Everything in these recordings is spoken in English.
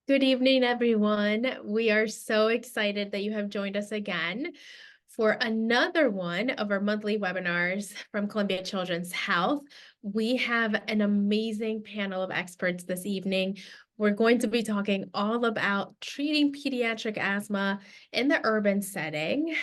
Good evening, everyone. We are so excited that you have joined us again for another one of our monthly webinars from Columbia Children's Health. We have an amazing panel of experts this evening. We're going to be talking all about treating pediatric asthma in the urban setting.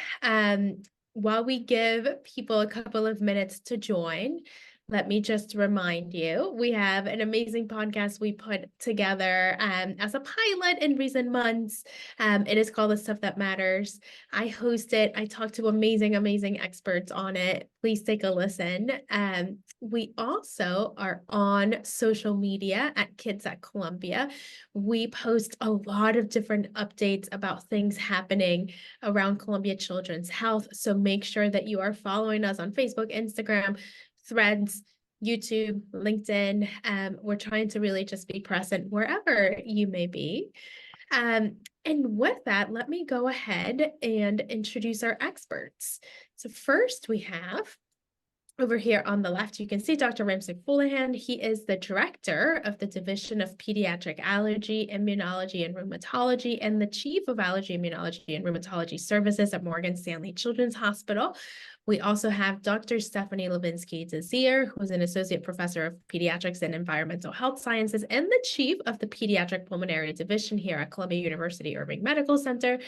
While we give people a couple of minutes to join, let me just remind you, we have an amazing podcast we put together as a pilot in recent months. It is called The Stuff That Matters. I host it. I talk to amazing experts on it. Please take a listen. We also are on social media at Kids at Columbia. We post a lot of different updates about things happening around Columbia Children's Health. So make sure that you are following us on Facebook, Instagram, Threads, YouTube, LinkedIn. We're trying to really just be present wherever you may be. And with that, let me go ahead and introduce our experts. So first we have over here on the left, you can see Dr. Ramsay Fuleihan. He is the director of the Division of Pediatric Allergy, Immunology, and Rheumatology, and the chief of Allergy, Immunology, and Rheumatology Services at Morgan Stanley Children's Hospital. We also have Dr. Stephanie Lovinsky-Desir, who's an associate professor of pediatrics and environmental health sciences and the chief of the Pediatric Pulmonary Division here at Columbia University Irving Medical Center.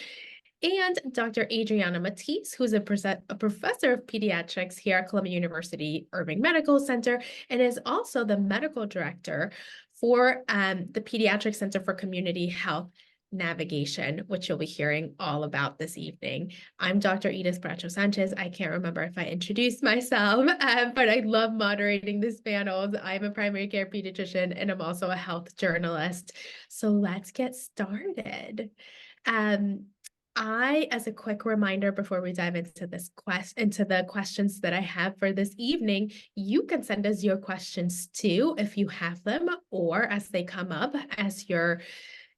And Dr. Adriana Matisse, who's a professor of pediatrics here at Columbia University Irving Medical Center, and is also the medical director for the Pediatric Center for Community Health Navigation, which you'll be hearing all about this evening. I'm Dr. Edith Bracho Sanchez. I can't remember if I introduced myself, but I love moderating this panel. I'm a primary care pediatrician, and I'm also a health journalist. So let's get started. As a quick reminder before we dive into the questions that I have for this evening, you can send us your questions too if you have them, or as they come up as you're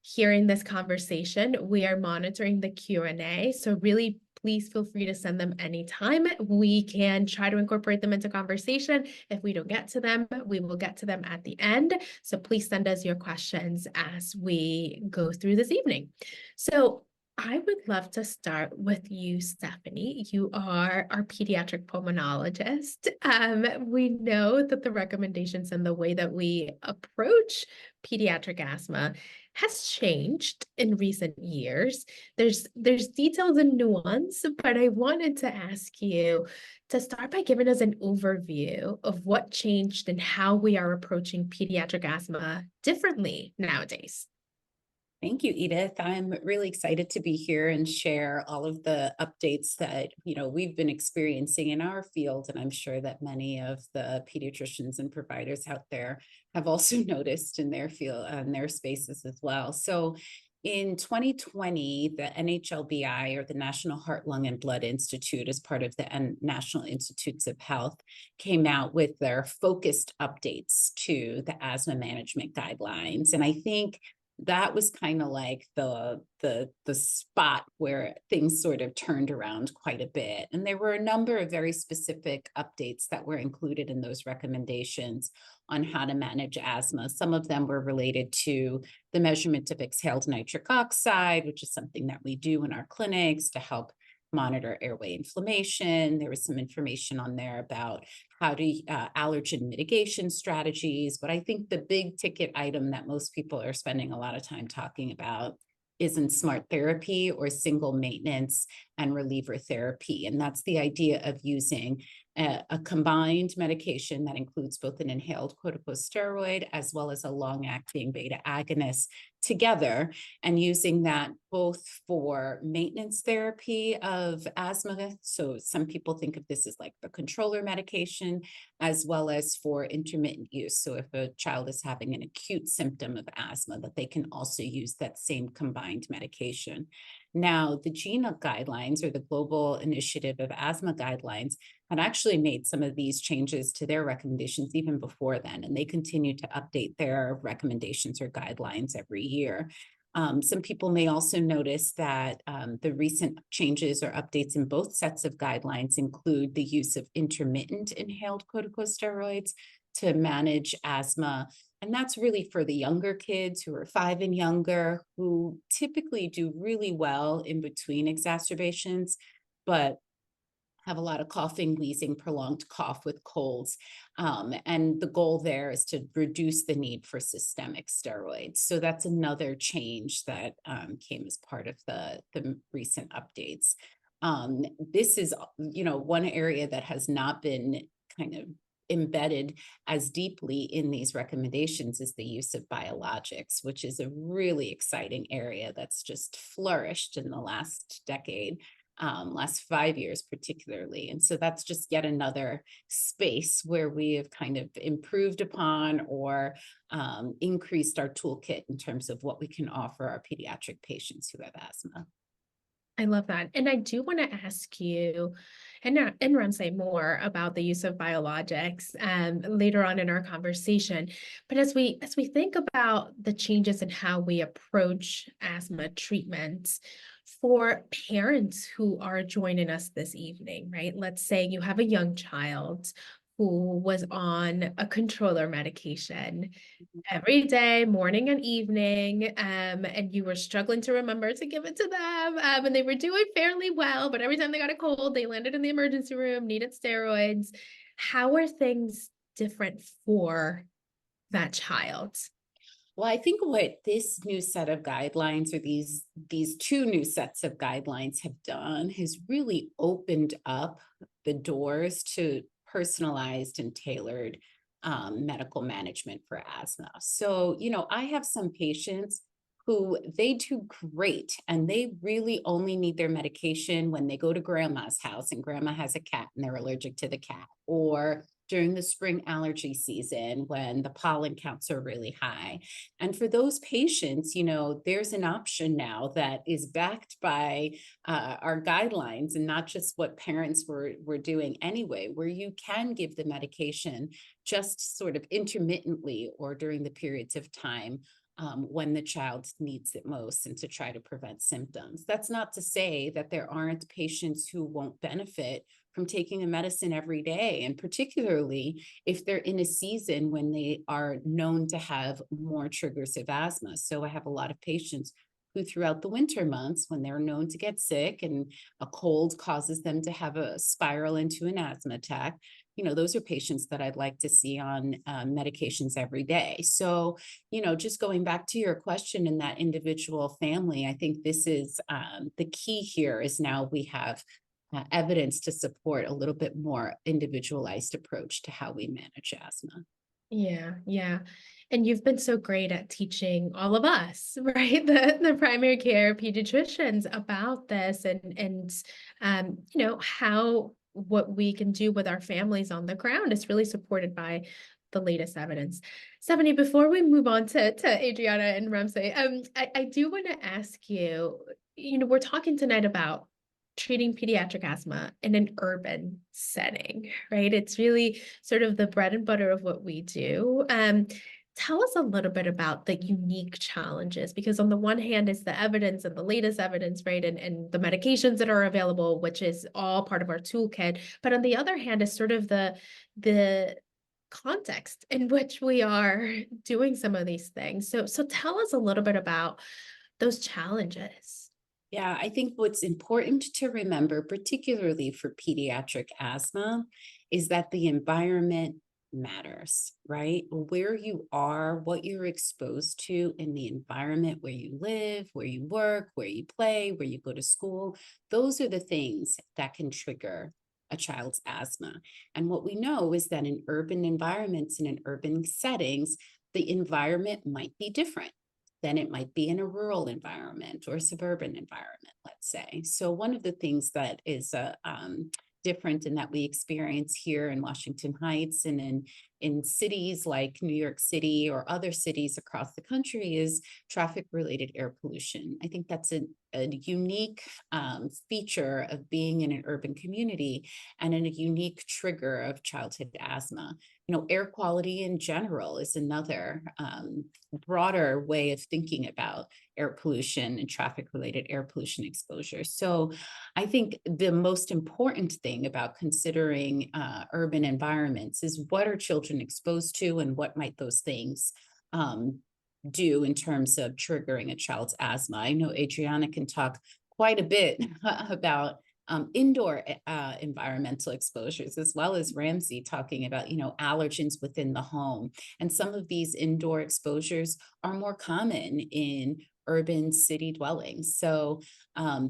hearing this conversation. We are monitoring the Q&A, so really please feel free to send them anytime. We can try to incorporate them into conversation. If we don't get to them, we will get to them at the end. So please send us your questions as we go through this evening. So I would love to start with you, Stephanie. You are our pediatric pulmonologist. We know that the recommendations and the way that we approach pediatric asthma has changed in recent years. There's details and nuance, but I wanted to ask you to start by giving us an overview of what changed and how we are approaching pediatric asthma differently nowadays. Thank you, Edith. I'm really excited to be here and share all of the updates that we've been experiencing in our field, and I'm sure that many of the pediatricians and providers out there have also noticed in their field and their spaces as well. So, in 2020, the NHLBI, or the National Heart, Lung, and Blood Institute, as part of the National Institutes of Health, came out with their focused updates to the asthma management guidelines, and I think that was kind of like the spot where things sort of turned around quite a bit. And there were a number of very specific updates that were included in those recommendations on how to manage asthma. Some of them were related to the measurement of exhaled nitric oxide, which is something that we do in our clinics to help monitor airway inflammation. There was some information on there about how to allergen mitigation strategies. But I think the big ticket item that most people are spending a lot of time talking about is in smart therapy, or single maintenance and reliever therapy. And that's the idea of using a combined medication that includes both an inhaled corticosteroid as well as a long-acting beta agonist together, and using that both for maintenance therapy of asthma. So some people think of this as like the controller medication, as well as for intermittent use. So if a child is having an acute symptom of asthma, that they can also use that same combined medication. Now, the GINA guidelines, or the Global Initiative of Asthma Guidelines, had actually made some of these changes to their recommendations even before then, and they continue to update their recommendations or guidelines every year. Some people may also notice that the recent changes or updates in both sets of guidelines include the use of intermittent inhaled corticosteroids to manage asthma. And that's really for the younger kids who are 5 and younger, who typically do really well in between exacerbations, but have a lot of coughing, wheezing, prolonged cough with colds. And the goal there is to reduce the need for systemic steroids. So that's another change that came as part of the recent updates. This is, one area that has not been kind of embedded as deeply in these recommendations is the use of biologics, which is a really exciting area that's just flourished in the last decade, last 5 years particularly. And so that's just yet another space where we have kind of improved upon or increased our toolkit in terms of what we can offer our pediatric patients who have asthma. I love that. And I do want to ask you and Ramsay more about the use of biologics later on in our conversation. But as we think about the changes in how we approach asthma treatments for parents who are joining us this evening, right? Let's say you have a young child who was on a controller medication every day, morning and evening, and you were struggling to remember to give it to them, and they were doing fairly well, but every time they got a cold, they landed in the emergency room, needed steroids. How are things different for that child? Well, I think what this new set of guidelines or these two new sets of guidelines have done has really opened up the doors to personalized and tailored medical management for asthma. So, I have some patients who they do great and they really only need their medication when they go to grandma's house and grandma has a cat and they're allergic to the cat, or during the spring allergy season when the pollen counts are really high. And for those patients, there's an option now that is backed by our guidelines and not just what parents were doing anyway, where you can give the medication just sort of intermittently or during the periods of time when the child needs it most and to try to prevent symptoms. That's not to say that there aren't patients who won't benefit from taking a medicine every day, and particularly if they're in a season when they are known to have more triggers of asthma. So I have a lot of patients who throughout the winter months, when they're known to get sick and a cold causes them to have a spiral into an asthma attack, those are patients that I'd like to see on medications every day. So, just going back to your question in that individual family, I think this is the key here is now we have evidence to support a little bit more individualized approach to how we manage asthma. Yeah, yeah. And you've been so great at teaching all of us, right? The primary care pediatricians about this and how what we can do with our families on the ground is really supported by the latest evidence. Stephanie, before we move on to Adriana and Ramsay, I do want to ask you, we're talking tonight about treating pediatric asthma in an urban setting, right? It's really sort of the bread and butter of what we do. Tell us a little bit about the unique challenges, because on the one hand is the evidence and the latest evidence, right? And the medications that are available, which is all part of our toolkit. But on the other hand is sort of the context in which we are doing some of these things. So tell us a little bit about those challenges. Yeah, I think what's important to remember, particularly for pediatric asthma, is that the environment matters, right? Where you are, what you're exposed to in the environment where you live, where you work, where you play, where you go to school, those are the things that can trigger a child's asthma. And what we know is that in urban environments and in urban settings, the environment might be different than it might be in a rural environment or suburban environment, let's say. So one of the things that is different and that we experience here in Washington Heights and in cities like New York City or other cities across the country is traffic-related air pollution. I think that's a unique feature of being in an urban community and a unique trigger of childhood asthma. air quality in general is another broader way of thinking about air pollution and traffic-related air pollution exposure. So I think the most important thing about considering urban environments is what are children exposed to and what might those things do in terms of triggering a child's asthma. I know Adriana can talk quite a bit about indoor environmental exposures, as well as Ramsay talking about, allergens within the home. And some of these indoor exposures are more common in urban city dwellings. So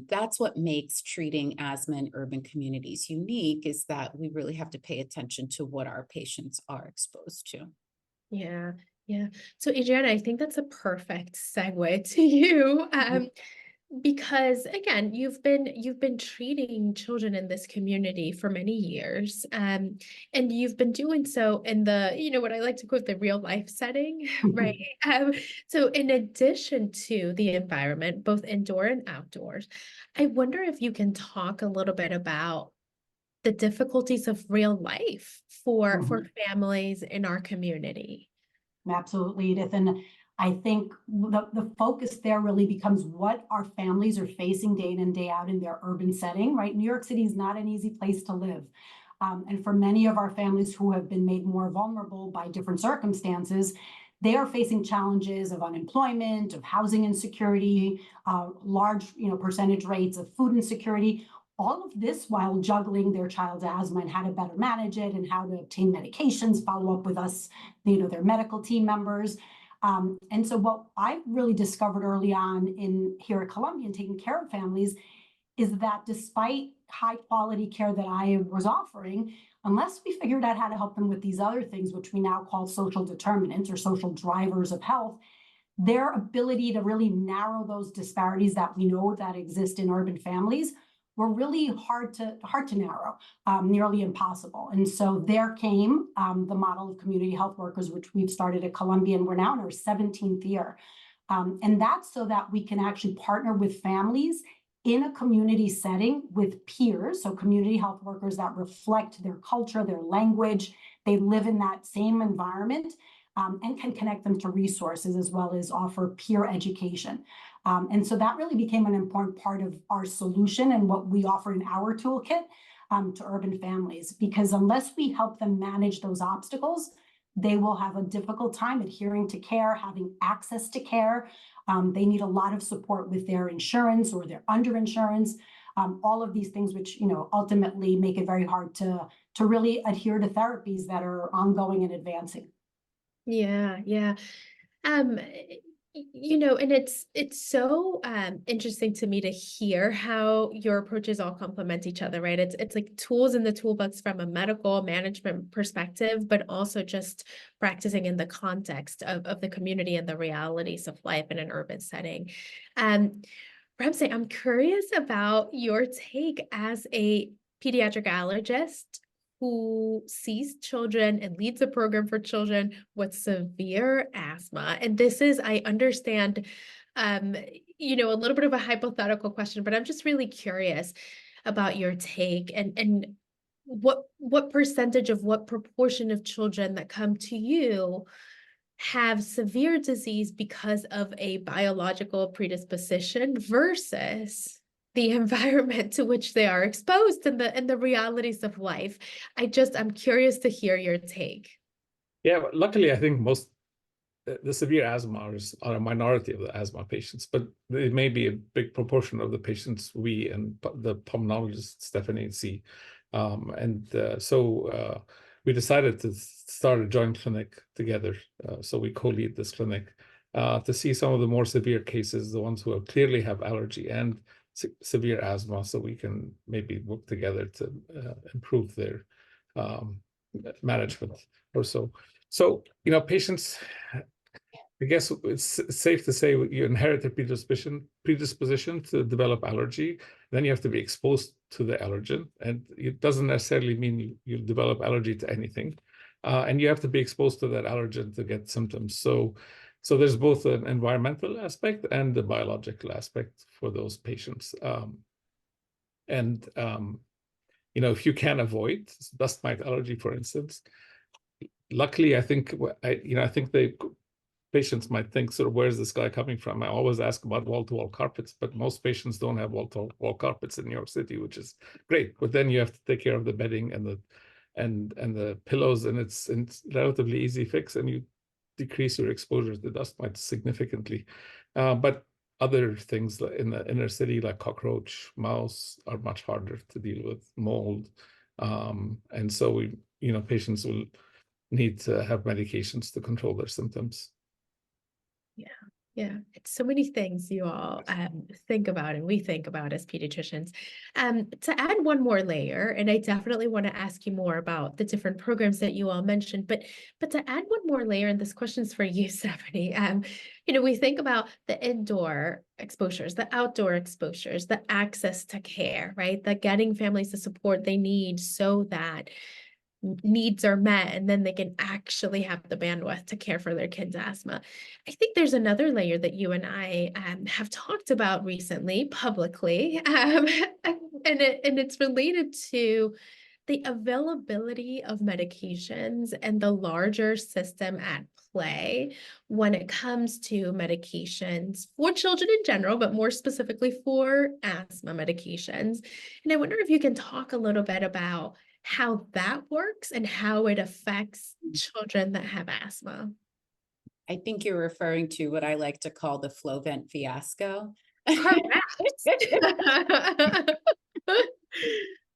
that's what makes treating asthma in urban communities unique, is that we really have to pay attention to what our patients are exposed to. Yeah, yeah. So Adriana, I think that's a perfect segue to you. Because again, you've been treating children in this community for many years, and you've been doing so in the, what I like to quote, the real life setting, right? So in addition to the environment, both indoor and outdoors, I wonder if you can talk a little bit about the difficulties of real life for families in our community. Absolutely, Edith. And I think the focus there really becomes what our families are facing day in and day out in their urban setting, right? New York City is not an easy place to live. And for many of our families who have been made more vulnerable by different circumstances, they are facing challenges of unemployment, of housing insecurity, large, percentage rates of food insecurity. All of this while juggling their child's asthma and how to better manage it and how to obtain medications, follow up with us, their medical team members. And so what I really discovered early on here at Columbia and taking care of families is that despite high quality care that I was offering, unless we figured out how to help them with these other things, which we now call social determinants or social drivers of health, their ability to really narrow those disparities that we know that exist in urban families were really hard to narrow, nearly impossible. And so there came the model of community health workers, which we've started at Columbia, and we're now in our 17th year. And that's so that we can actually partner with families in a community setting with peers, so community health workers that reflect their culture, their language, they live in that same environment, and can connect them to resources as well as offer peer education. And so that really became an important part of our solution and what we offer in our toolkit to urban families, because unless we help them manage those obstacles, they will have a difficult time adhering to care, having access to care. They need a lot of support with their insurance or their underinsurance, all of these things which ultimately make it very hard to really adhere to therapies that are ongoing and advancing. Yeah, yeah. And it's so interesting to me to hear how your approaches all complement each other, right? It's like tools in the toolbox from a medical management perspective, but also just practicing in the context of the community and the realities of life in an urban setting. Ramsay, I'm curious about your take as a pediatric allergist who sees children and leads a program for children with severe asthma. And this is, I understand, a little bit of a hypothetical question, but I'm just really curious about your take and what percentage of what proportion of children that come to you have severe disease because of a biological predisposition versus the environment to which they are exposed and the realities of life. I'm curious to hear your take. Yeah, but luckily, I think most the severe asthmers are a minority of the asthma patients, but it may be a big proportion of the patients we and the pulmonologist Stephanie see. So we decided to start a joint clinic together. So we co-lead this clinic to see some of the more severe cases, the ones who clearly have allergy and severe asthma, so we can maybe work together to improve their management or so. So, patients, I guess it's safe to say you inherit a predisposition to develop allergy. Then you have to be exposed to the allergen, and it doesn't necessarily mean you develop allergy to anything. And you have to be exposed to that allergen to get symptoms. So there's both an environmental aspect and the biological aspect for those patients. If you can avoid dust mite allergy, for instance, luckily, I think I think patients might think sort of, where's this guy coming from? I always ask about wall-to-wall carpets, but most patients don't have wall-to-wall carpets in New York City, which is great. But then you have to take care of the bedding and the pillows, and it's relatively easy fix, and you decrease your exposure to dust mites significantly. But other things in the inner city, like cockroach, mouse, are much harder to deal with, mold. And so patients will need to have medications to control their symptoms. Yeah, it's so many things you all think about and we think about as pediatricians. To add one more layer, and I definitely want to ask you more about the different programs that you all mentioned, but to add one more layer, and this question's for you, Stephanie. We think about the indoor exposures, the outdoor exposures, the access to care, right? The getting families the support they need so that needs are met, and then they can actually have the bandwidth to care for their kids' asthma. I think there's another layer that you and I have talked about recently publicly, and it's related to the availability of medications and the larger system at play when it comes to medications for children in general, but more specifically for asthma medications. And I wonder if you can talk a little bit about how that works and how it affects children that have asthma. I think you're referring to what I like to call the Flovent fiasco. Correct.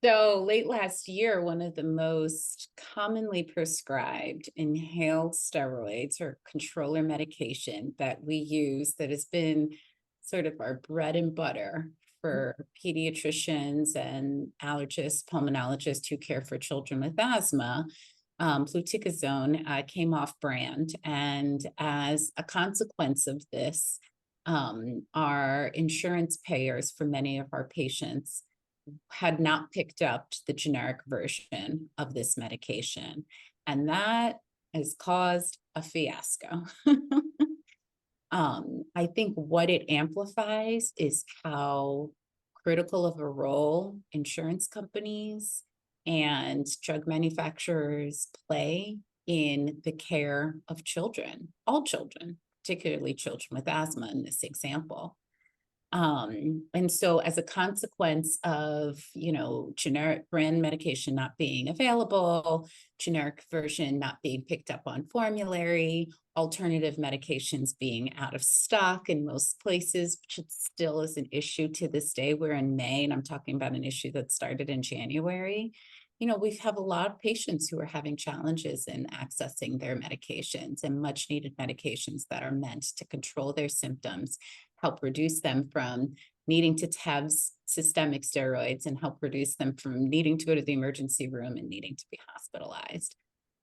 So late last year, one of the most commonly prescribed inhaled steroids or controller medication that we use, that has been sort of our bread and butter for pediatricians and allergists, pulmonologists who care for children with asthma, fluticasone, came off brand. And as a consequence of this, our insurance payers for many of our patients had not picked up the generic version of this medication. And that has caused a fiasco. I think what it amplifies is how critical of a role insurance companies and drug manufacturers play in the care of children, all children, particularly children with asthma in this example. And so as a consequence of, generic brand medication not being available, generic version not being picked up on formulary, alternative medications being out of stock in most places, which still is an issue to this day. We're in May, and I'm talking about an issue that started in January. We have a lot of patients who are having challenges in accessing their medications, and much needed medications that are meant to control their symptoms, help reduce them from needing to have systemic steroids, and help reduce them from needing to go to the emergency room and needing to be hospitalized.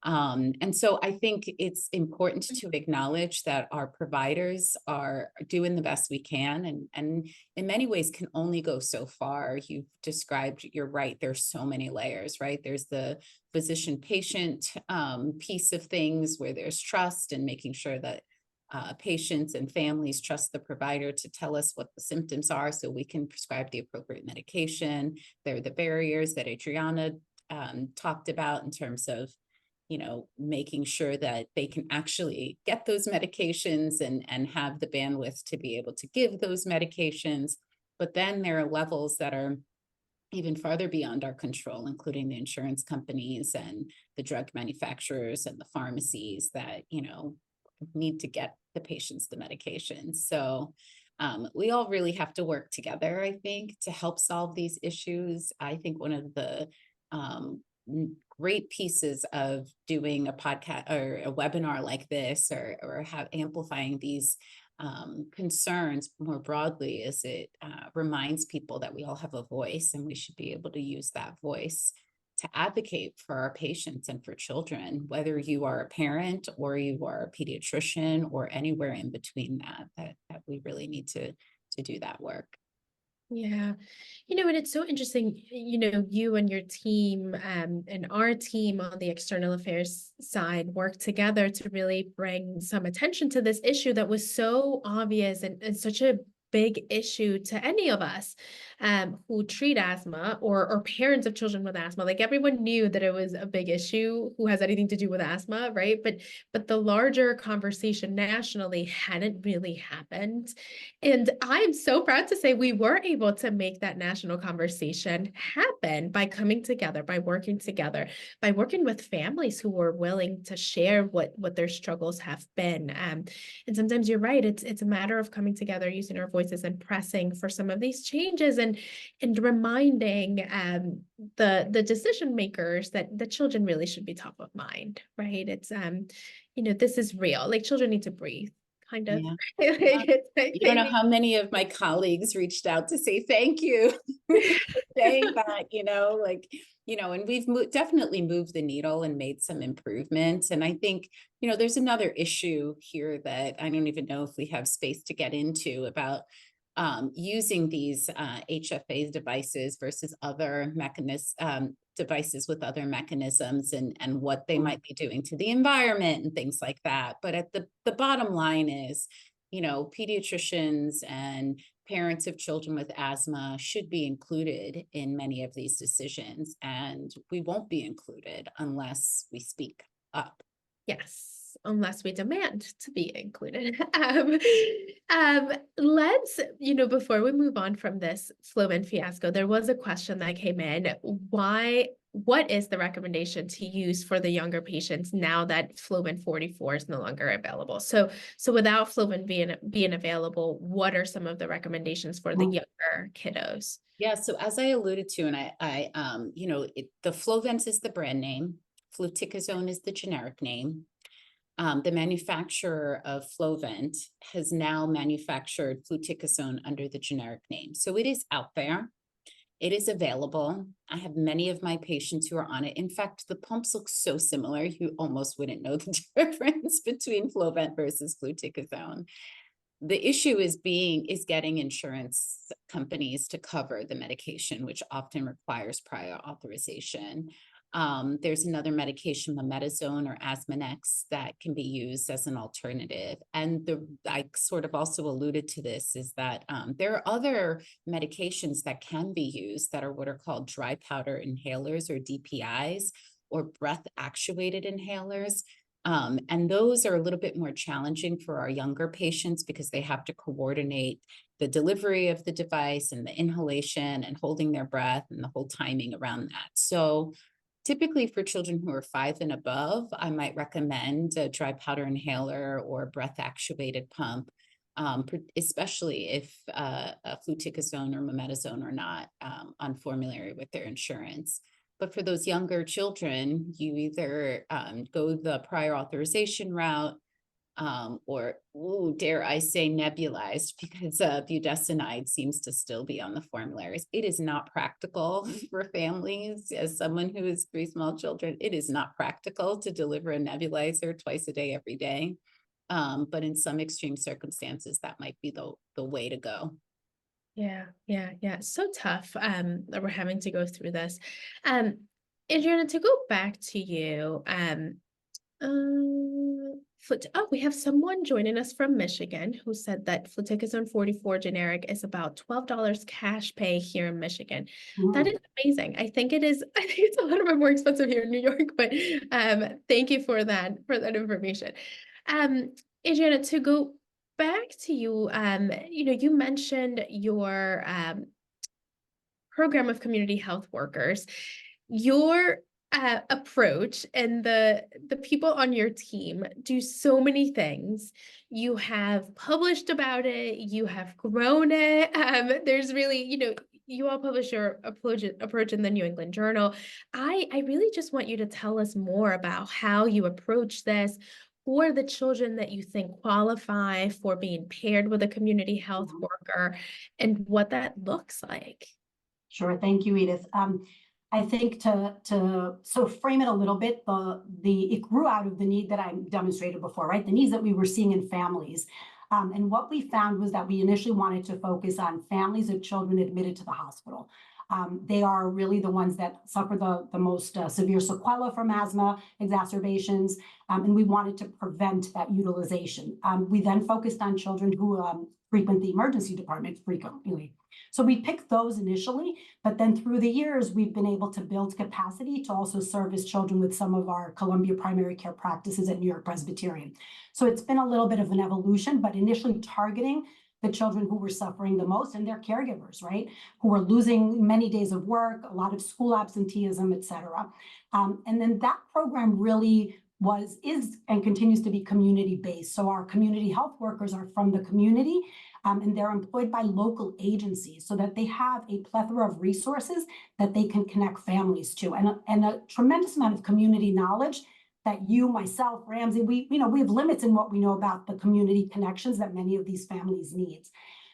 And so I think it's important to acknowledge that our providers are doing the best we can, and in many ways can only go so far. You've described, you're right, there's so many layers, right? There's the physician-patient piece of things, where there's trust and making sure that patients and families trust the provider to tell us what the symptoms are so we can prescribe the appropriate medication. There are the barriers that Adriana talked about in terms of, making sure that they can actually get those medications and have the bandwidth to be able to give those medications. But then there are levels that are even farther beyond our control, including the insurance companies and the drug manufacturers and the pharmacies that, need to get the patients the medications. So we all really have to work together, I think, to help solve these issues. I think one of the great pieces of doing a podcast or a webinar like this, or amplifying these concerns more broadly, is it reminds people that we all have a voice, and we should be able to use that voice to advocate for our patients and for children, whether you are a parent or you are a pediatrician or anywhere in between that we really need to do that work. Yeah. And it's so interesting, you and your team and our team on the external affairs side work together to really bring some attention to this issue that was so obvious and such a big issue to any of us who treat asthma or parents of children with asthma. Like everyone knew that it was a big issue who has anything to do with asthma, right? But the larger conversation nationally hadn't really happened. And I'm so proud to say we were able to make that national conversation happen by coming together, by working together, by working with families who were willing to share what their struggles have been. And sometimes you're right, it's a matter of coming together, using our voices and pressing for some of these changes and reminding the decision makers that the children really should be top of mind, right? It's this is real. Like children need to breathe, kind of. Yeah. You don't know how many of my colleagues reached out to say thank you for saying that, and we've definitely moved the needle and made some improvements. And I think, there's another issue here that I don't even know if we have space to get into about using these HFA devices versus other devices with other mechanisms and what they might be doing to the environment and things like that. But at the bottom line is, pediatricians and parents of children with asthma should be included in many of these decisions, and we won't be included unless we speak up. Yes, unless we demand to be included. Let's, before we move on from this Flovin fiasco, there was a question that came in. What is the recommendation to use for the younger patients now that Flovin 44 is no longer available? So without Flovin being available, what are some of the recommendations for the younger kiddos? Yeah, so as I alluded to, and the Flovent is the brand name, fluticasone is the generic name. The manufacturer of Flovent has now manufactured fluticasone under the generic name. So it is out there. It is available. I have many of my patients who are on it. In fact, the pumps look so similar, you almost wouldn't know the difference between Flovent versus fluticasone. The issue is getting insurance companies to cover the medication, which often requires prior authorization. There's another medication, mometasone or Asmanex, that can be used as an alternative. And I sort of also alluded to this, is that there are other medications that can be used that are what are called dry powder inhalers or DPIs, or breath actuated inhalers. And those are a little bit more challenging for our younger patients because they have to coordinate the delivery of the device and the inhalation and holding their breath and the whole timing around that. So typically for children who are 5 and above, I might recommend a dry powder inhaler or a breath actuated pump, especially if a fluticasone or mometasone are not on formulary with their insurance. But for those younger children, you either go the prior authorization route or, dare I say, nebulized, because budesonide seems to still be on the formularies. It is not practical for families. As someone who has 3 small children, it is not practical to deliver a nebulizer twice a day, every day. But in some extreme circumstances, that might be the way to go. Yeah. So tough that we're having to go through this. Adriana, to go back to you, we have someone joining us from Michigan who said that fluticasone 44 generic is about $12 cash pay here in Michigan. That is amazing. I think it's a little bit more expensive here in New York, but thank you for that information. Adriana, to go back to you, you mentioned your program of community health workers. Your approach and the people on your team do so many things. You have published about it, you have grown it. There's really, you all publish your approach in the New England Journal. I really just want you to tell us more about how you approach this for the children that you think qualify for being paired with a community health worker and what that looks like. Sure. Thank you, Edith. I think to frame it a little bit, it grew out of the need that I demonstrated before, right? The needs that we were seeing in families. And what we found was that we initially wanted to focus on families of children admitted to the hospital. They are really the ones that suffer the most severe sequela from asthma exacerbations, and we wanted to prevent that utilization. We then focused on children who frequent the emergency department frequently. So we picked those initially, but then through the years, we've been able to build capacity to also service children with some of our Columbia primary care practices at NewYork-Presbyterian. So it's been a little bit of an evolution, but initially targeting the children who were suffering the most and their caregivers, right? Who were losing many days of work, a lot of school absenteeism, et cetera. And then that program really is and continues to be community-based. So our community health workers are from the community, and they're employed by local agencies so that they have a plethora of resources that they can connect families to, and a tremendous amount of community knowledge that you, myself, Ramsay, we have limits in what we know about the community connections that many of these families need.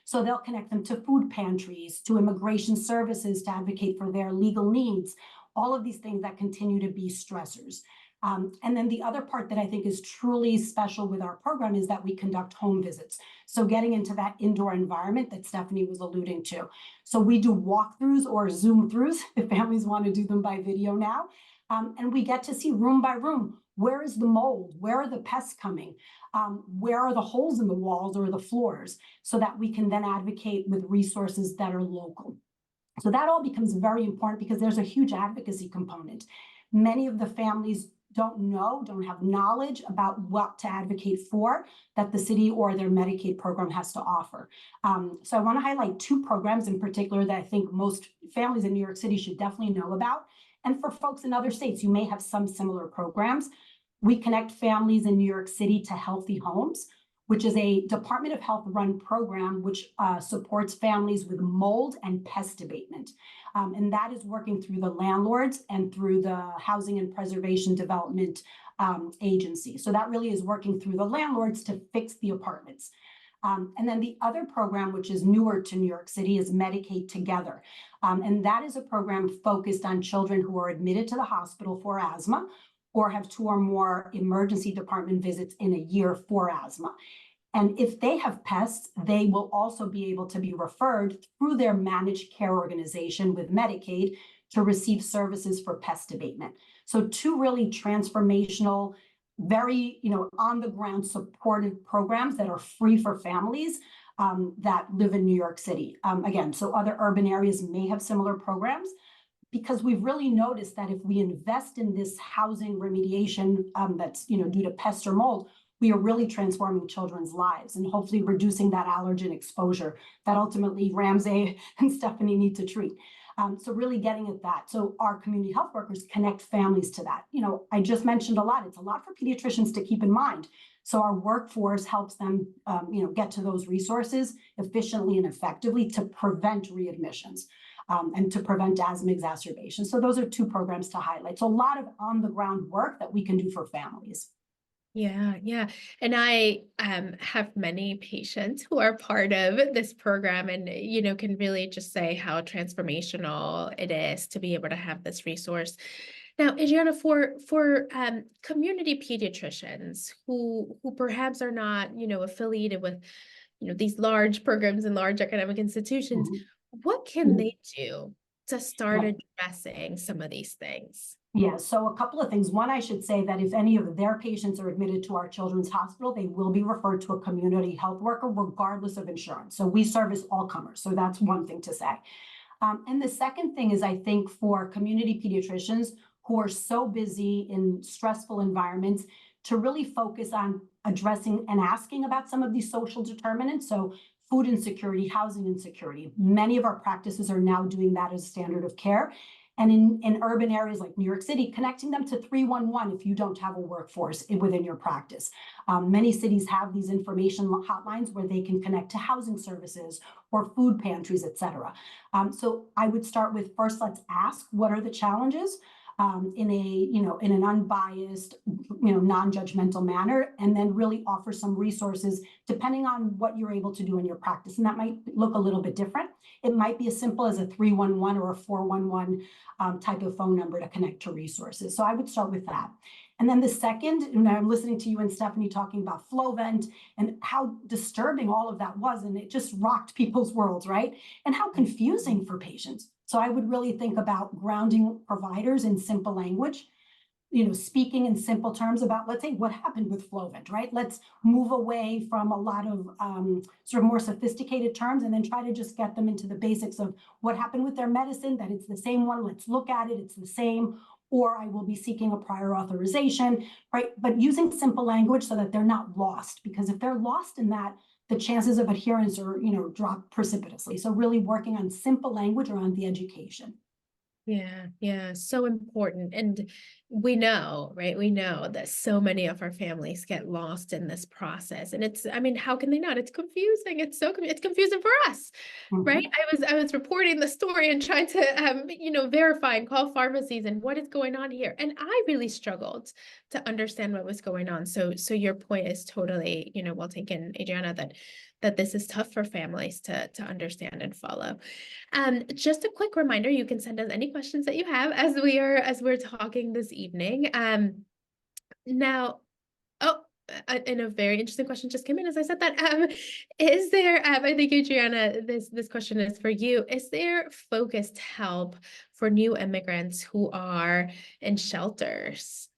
So they'll connect them to food pantries, to immigration services to advocate for their legal needs, all of these things that continue to be stressors. And then the other part that I think is truly special with our program is that we conduct home visits. So getting into that indoor environment that Stephanie was alluding to. So we do walkthroughs or Zoom throughs if families want to do them by video now. And we get to see room by room, where is the mold? Where are the pests coming? Where are the holes in the walls or the floors? So that we can then advocate with resources that are local. So that all becomes very important because there's a huge advocacy component. Many of the families don't have knowledge about what to advocate for that the city or their Medicaid program has to offer. So I want to highlight two programs in particular that I think most families in New York City should definitely know about. And for folks in other states, you may have some similar programs. We connect families in New York City to Healthy Homes, which is a Department of Health run program which supports families with mold and pest abatement. And that is working through the landlords and through the Housing and Preservation Development Agency. So that really is working through the landlords to fix the apartments. And then the other program, which is newer to New York City, is Medicaid Together. And that is a program focused on children who are admitted to the hospital for asthma or have 2 or more emergency department visits in a year for asthma. And if they have pests, they will also be able to be referred through their managed care organization with Medicaid to receive services for pest abatement. So 2 really transformational, very on the ground supportive programs that are free for families that live in New York City. Again, so other urban areas may have similar programs, because we've really noticed that if we invest in this housing remediation that's due to pests or mold, we are really transforming children's lives and hopefully reducing that allergen exposure that ultimately Ramsay and Stephanie need to treat. So really getting at that. So our community health workers connect families to that. I just mentioned a lot. It's a lot for pediatricians to keep in mind. So our workforce helps them, get to those resources efficiently and effectively to prevent readmissions and to prevent asthma exacerbation. So those are 2 programs to highlight. So a lot of on-the-ground work that we can do for families. Yeah, yeah. And I have many patients who are part of this program and, can really just say how transformational it is to be able to have this resource. Now, Adriana, for community pediatricians who perhaps are not, affiliated with, these large programs and large academic institutions, what can they do to start addressing some of these things? Yeah, so a couple of things. One, I should say that if any of their patients are admitted to our children's hospital, they will be referred to a community health worker regardless of insurance. So we service all comers. So that's one thing to say. And the second thing is, I think for community pediatricians who are so busy in stressful environments, to really focus on addressing and asking about some of these social determinants. So food insecurity, housing insecurity. Many of our practices are now doing that as a standard of care. And in urban areas like New York City, connecting them to 311 if you don't have a workforce within your practice. Many cities have these information hotlines where they can connect to housing services or food pantries, et cetera. So I would start with first, let's ask, what are the challenges? In an unbiased, non-judgmental manner, and then really offer some resources depending on what you're able to do in your practice. And that might look a little bit different. It might be as simple as a 311 or a 411 type of phone number to connect to resources. So I would start with that. And then the second, and I'm listening to you and Stephanie talking about Flovent and how disturbing all of that was, and it just rocked people's worlds, right? And how confusing for patients. So I would really think about grounding providers in simple language, speaking in simple terms about, let's say, what happened with Flovent, right? Let's move away from a lot of sort of more sophisticated terms and then try to just get them into the basics of what happened with their medicine, that it's the same one, let's look at it, it's the same, or I will be seeking a prior authorization, right? But using simple language so that they're not lost, because if they're lost in that, the chances of adherence are, drop precipitously. So really working on simple language around the education. Yeah, so important. And we know, right? We know that so many of our families get lost in this process. And I mean, how can they not? It's confusing. It's confusing for us, right? I was reporting the story and trying to, verify and call pharmacies and what is going on here. And I really struggled to understand what was going on. So your point is totally, well taken, Adriana, that this is tough for families to understand and follow. Just a quick reminder, you can send us any questions that you have as we're talking this evening. Now, and a very interesting question just came in as I said that. Is there, I think, Adriana, this question is for you. Is there focused help for new immigrants who are in shelters?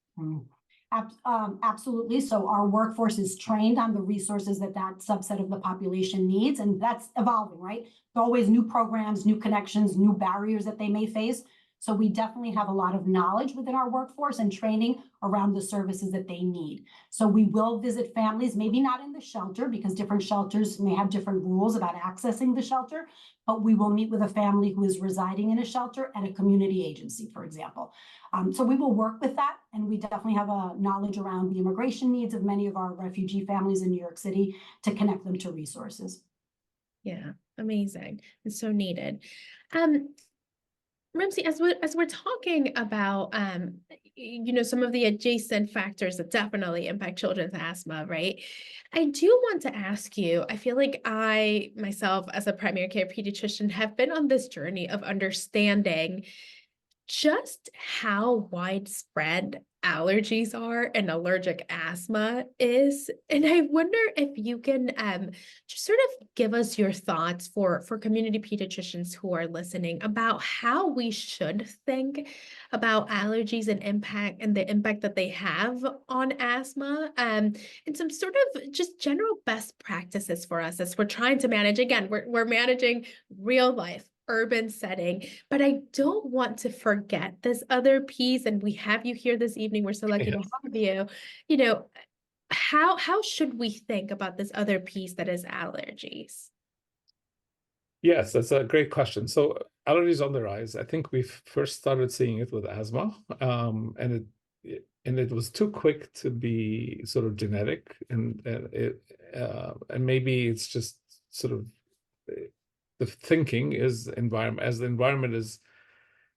Absolutely. So our workforce is trained on the resources that subset of the population needs, and that's evolving, right? There are always new programs, new connections, new barriers that they may face. So we definitely have a lot of knowledge within our workforce and training around the services that they need. So we will visit families, maybe not in the shelter, because different shelters may have different rules about accessing the shelter, but we will meet with a family who is residing in a shelter at a community agency, for example. So we will work with that, and we definitely have a knowledge around the immigration needs of many of our refugee families in New York City to connect them to resources. Yeah, amazing. It's so needed. Ramsay, as we're talking about, some of the adjacent factors that definitely impact children's asthma, right? I do want to ask you, I feel like I myself, as a primary care pediatrician, have been on this journey of understanding just how widespread allergies are and allergic asthma is. And I wonder if you can just sort of give us your thoughts for community pediatricians who are listening about how we should think about allergies and the impact that they have on asthma, and some sort of just general best practices for us as we're trying to manage. Again, we're managing real life, urban setting, but I don't want to forget this other piece. And we have you here this evening. We're so lucky to have you. How should we think about this other piece that is allergies? Yes, that's a great question. So allergies on the rise. I think we first started seeing it with asthma, and it was too quick to be sort of genetic, and maybe it's just sort of the thinking is environment, as the environment is,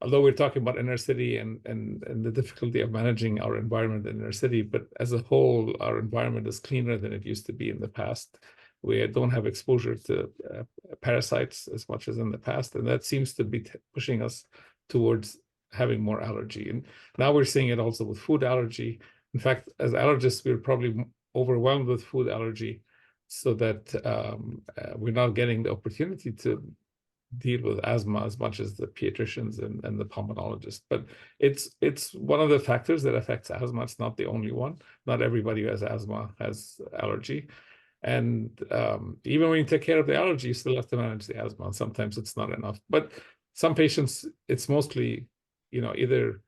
although we're talking about inner city and the difficulty of managing our environment in inner city, but as a whole, our environment is cleaner than it used to be in the past. We don't have exposure to parasites as much as in the past, and that seems to be pushing us towards having more allergy. And now we're seeing it also with food allergy. In fact, as allergists, we're probably overwhelmed with food allergy, so that we're not getting the opportunity to deal with asthma as much as the pediatricians and the pulmonologists. But it's one of the factors that affects asthma. It's not the only one. Not everybody who has asthma has allergy. And even when you take care of the allergy, you still have to manage the asthma. And sometimes it's not enough. But some patients, it's mostly, either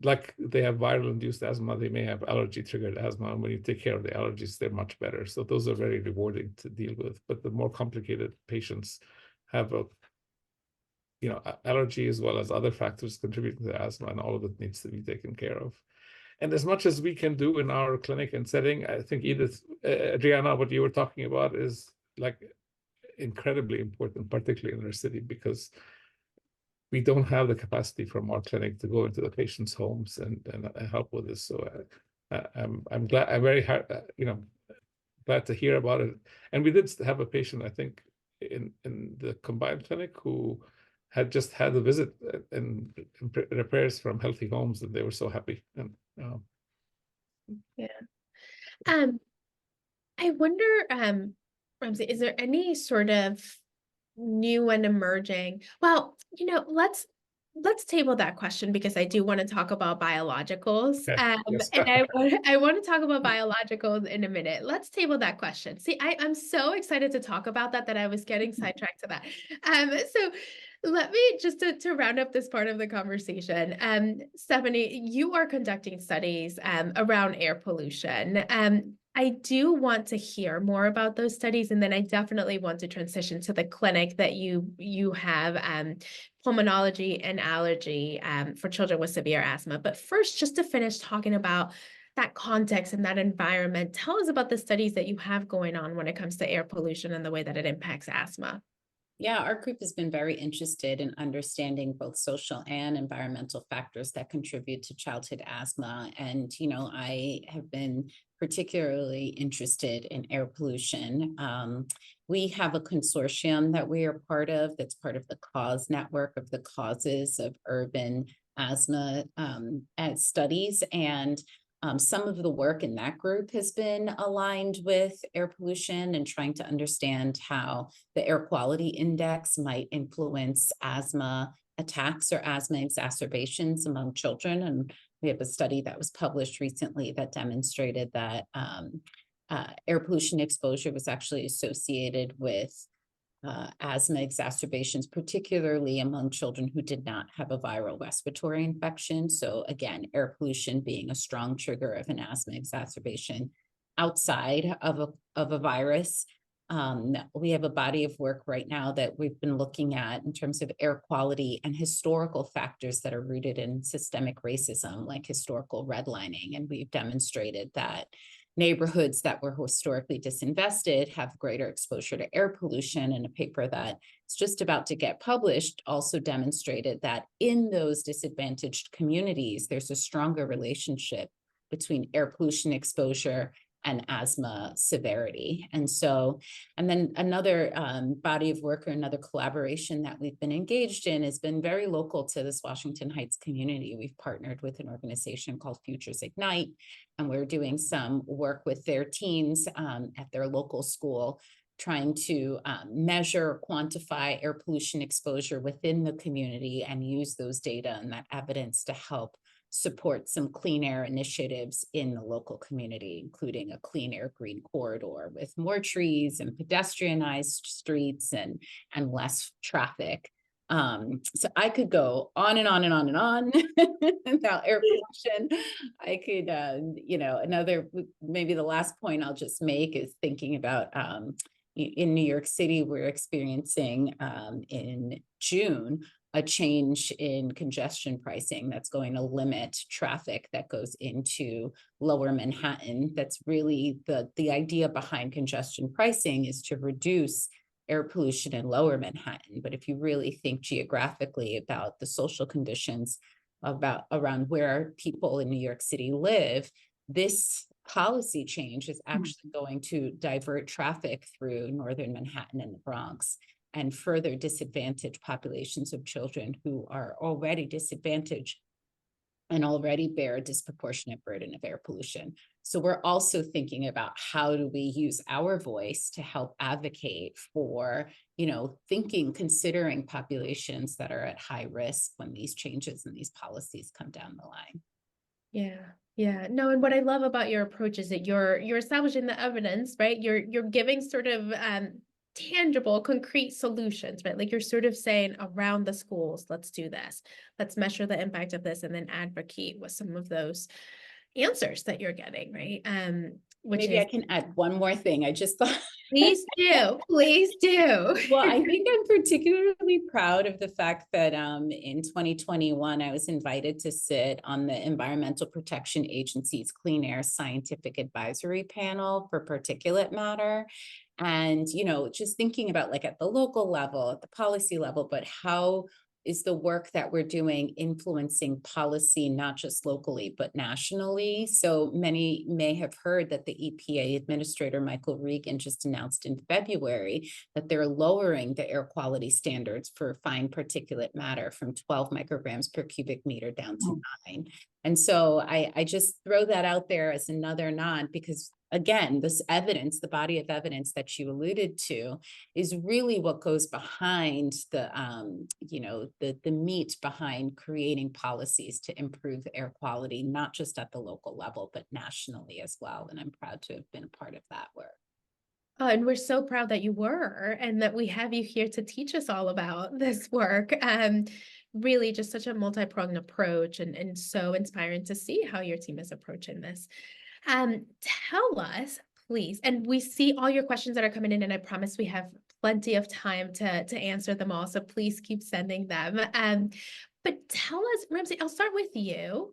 like they have viral induced asthma, they may have allergy triggered asthma. And when you take care of the allergies, they're much better. So those are very rewarding to deal with. But the more complicated patients have allergy as well as other factors contributing to asthma, and all of it needs to be taken care of. And as much as we can do in our clinic and setting, I think Adriana, what you were talking about is like incredibly important, particularly in our city, because we don't have the capacity from our clinic to go into the patients' homes and help with this. So I'm glad. I'm very glad to hear about it. And we did have a patient, I think, in the combined clinic who had just had a visit and repairs from healthy homes, and they were so happy. And Yeah. I wonder, Ramsay, is there any sort of new and emerging? Well, let's table that question because I do want to talk about biologicals. Yes. And I want to talk about biologicals in a minute. Let's table that question. See, I'm so excited to talk about that I was getting sidetracked to that. So let me just to round up this part of the conversation. Stephanie, you are conducting studies around air pollution. I do want to hear more about those studies, and then I definitely want to transition to the clinic that you have, pulmonology and allergy for children with severe asthma. But first, just to finish talking about that context and that environment, tell us about the studies that you have going on when it comes to air pollution and the way that it impacts asthma. Yeah, our group has been very interested in understanding both social and environmental factors that contribute to childhood asthma. And, I have been particularly interested in air pollution. We have a consortium that we are part of that's part of the cause network of the causes of urban asthma studies. And some of the work in that group has been aligned with air pollution and trying to understand how the air quality index might influence asthma attacks or asthma exacerbations among children. And we have a study that was published recently that demonstrated that air pollution exposure was actually associated with asthma exacerbations, particularly among children who did not have a viral respiratory infection. So again, air pollution being a strong trigger of an asthma exacerbation outside of a virus. We have a body of work right now that we've been looking at in terms of air quality and historical factors that are rooted in systemic racism, like historical redlining. And we've demonstrated that neighborhoods that were historically disinvested have greater exposure to air pollution. And a paper that is just about to get published also demonstrated that in those disadvantaged communities, there's a stronger relationship between air pollution exposure and asthma severity. And then another body of work or another collaboration that we've been engaged in has been very local to this Washington Heights community. We've partnered with an organization called Futures Ignite, and we're doing some work with their teens at their local school, trying to measure, quantify air pollution exposure within the community and use those data and that evidence to help support some clean air initiatives in the local community, including a clean air green corridor with more trees and pedestrianized streets and less traffic. So I could go on and on and on and on about air pollution. I could, maybe the last point I'll just make is thinking about in New York City, we're experiencing in June a change in congestion pricing that's going to limit traffic that goes into lower Manhattan. That's really the idea behind congestion pricing, is to reduce air pollution in lower Manhattan. But if you really think geographically about the social conditions around where people in New York City live, this policy change is actually going to divert traffic through northern Manhattan and the Bronx, and further disadvantage populations of children who are already disadvantaged and already bear a disproportionate burden of air pollution. So we're also thinking about how do we use our voice to help advocate for, considering populations that are at high risk when these changes and these policies come down the line. Yeah. No, and what I love about your approach is that you're establishing the evidence, right? You're giving sort of tangible, concrete solutions, right? Like you're sort of saying around the schools, let's do this. Let's measure the impact of this and then advocate with some of those answers that you're getting, right? Maybe I can add one more thing. I just thought. Please do. Please do. Well, I think I'm particularly proud of the fact that in 2021, I was invited to sit on the Environmental Protection Agency's Clean Air Scientific Advisory Panel for particulate matter. And, just thinking about like at the local level, at the policy level, but how is the work that we're doing influencing policy, not just locally, but nationally. So many may have heard that the EPA Administrator Michael Regan just announced in February that they're lowering the air quality standards for fine particulate matter from 12 micrograms per cubic meter down to 9. And so I just throw that out there as another nod, because again, this evidence, the body of evidence that you alluded to, is really what goes behind the, the meat behind creating policies to improve air quality, not just at the local level, but nationally as well. And I'm proud to have been a part of that work. And we're so proud that you were, and that we have you here to teach us all about this work. Really just such a multi-pronged approach, and so inspiring to see how your team is approaching this. Tell us, please, and we see all your questions that are coming in, and I promise we have plenty of time to answer them all, so please keep sending them. But tell us, Ramsay, I'll start with you.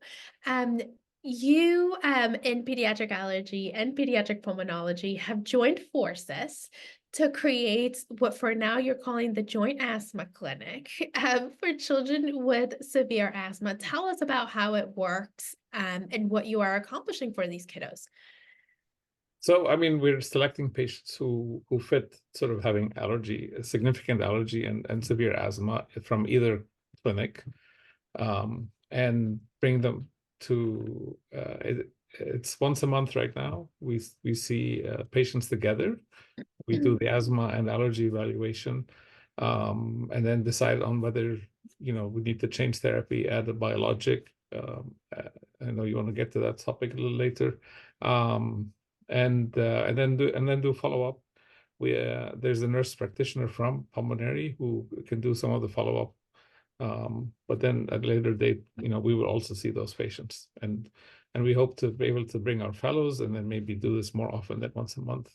You in pediatric allergy and pediatric pulmonology have joined forces to create what for now you're calling the Joint Asthma Clinic for children with severe asthma. Tell us about how it works and what you are accomplishing for these kiddos. So, I mean, we're selecting patients who fit sort of having allergy, a significant allergy and severe asthma from either clinic, and bring them to, it's once a month right now. We see patients together. We do the asthma and allergy evaluation, and then decide on whether, we need to change therapy, add a biologic. I know you want to get to that topic a little later. And then do follow-up. There's a nurse practitioner from pulmonary who can do some of the follow-up. But then at a later date, we will also see those patients, and we hope to be able to bring our fellows and then maybe do this more often than once a month,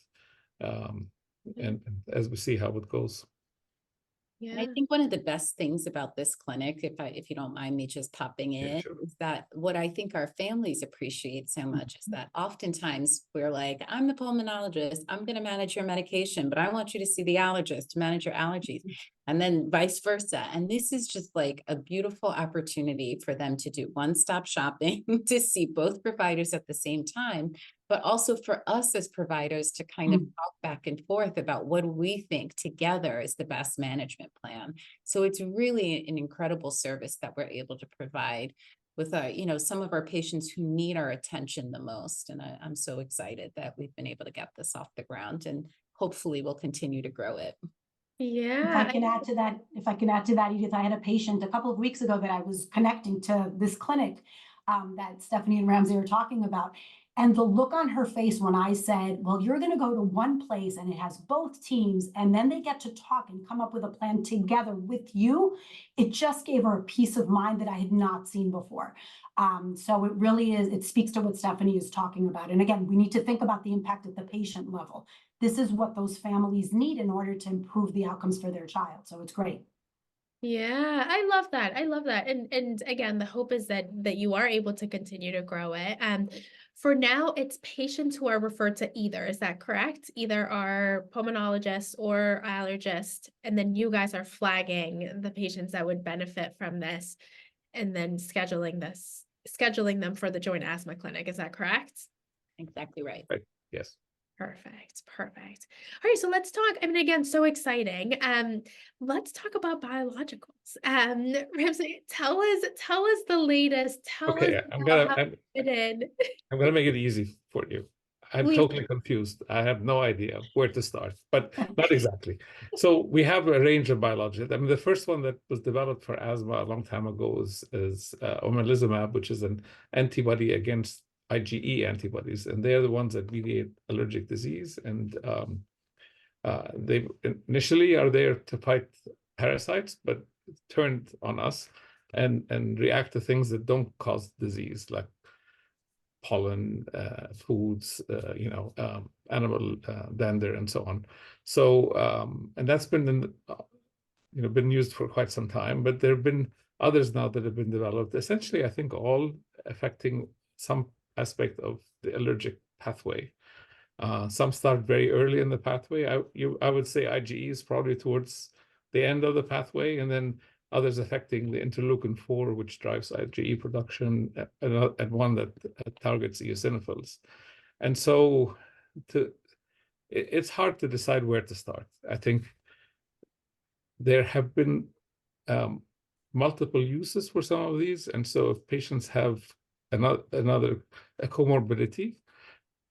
and as we see how it goes. Yeah. I think one of the best things about this clinic, if you don't mind me just popping in, sure, is that what I think our families appreciate so much is that oftentimes we're like, I'm the pulmonologist, I'm going to manage your medication, but I want you to see the allergist to manage your allergies, and then vice versa. And this is just like a beautiful opportunity for them to do one-stop shopping, to see both providers at the same time, but also for us as providers to kind of talk back and forth about what we think together is the best management plan. So it's really an incredible service that we're able to provide with some of our patients who need our attention the most. And I'm so excited that we've been able to get this off the ground, and hopefully we'll continue to grow it. Yeah. If I can add to that, Edith, I had a patient a couple of weeks ago that I was connecting to this clinic that Stephanie and Ramsay are talking about. And the look on her face when I said, well, you're going to go to one place and it has both teams, and then they get to talk and come up with a plan together with you, it just gave her a peace of mind that I had not seen before. So it really is, it speaks to what Stephanie is talking about. And again, we need to think about the impact at the patient level. This is what those families need in order to improve the outcomes for their child. So it's great. Yeah, I love that. I love that. And again, the hope is that you are able to continue to grow it. For now, it's patients who are referred to either. Is that correct? Either our pulmonologist or allergist, and then you guys are flagging the patients that would benefit from this, and then scheduling them for the Joint Asthma Clinic. Is that correct? Exactly right. Right. Yes. Perfect. Perfect. All right. So let's talk. I mean, again, so exciting. Let's talk about biologicals. Ramsay, tell us the latest. Tell us I'm how it in. I'm gonna make it easy for you. I'm Please. totally confused. I have no idea where to start, but not exactly. So we have a range of biologics. I mean, the first one that was developed for asthma a long time ago is omalizumab, which is an antibody against IgE antibodies, and they're the ones that mediate allergic disease. And they initially are there to fight parasites, but turned on us and react to things that don't cause disease, like pollen, foods, animal dander, and so on. So, and that's been been used for quite some time, but there have been others now that have been developed, essentially, I think, all affecting some aspect of the allergic pathway. Some start very early in the pathway. I would say IgE is probably towards the end of the pathway, and then others affecting the interleukin-4, which drives IgE production, and one that targets eosinophils. And so it's hard to decide where to start. I think there have been multiple uses for some of these. And so if patients have a comorbidity,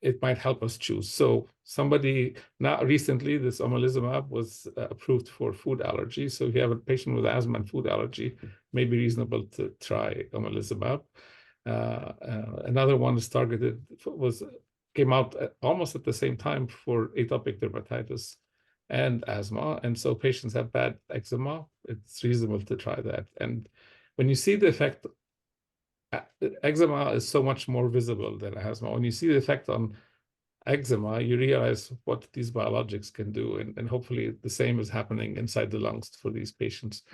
it might help us choose. So somebody now recently, this omalizumab was approved for food allergy. So if you have a patient with asthma and food allergy, it may be reasonable to try omalizumab. Another one is targeted, came out almost at the same time for atopic dermatitis and asthma. And so patients have bad eczema, it's reasonable to try that. And when you see the effect, eczema is so much more visible than asthma. When you see the effect on eczema, you realize what these biologics can do. And hopefully the same is happening inside the lungs for these patients.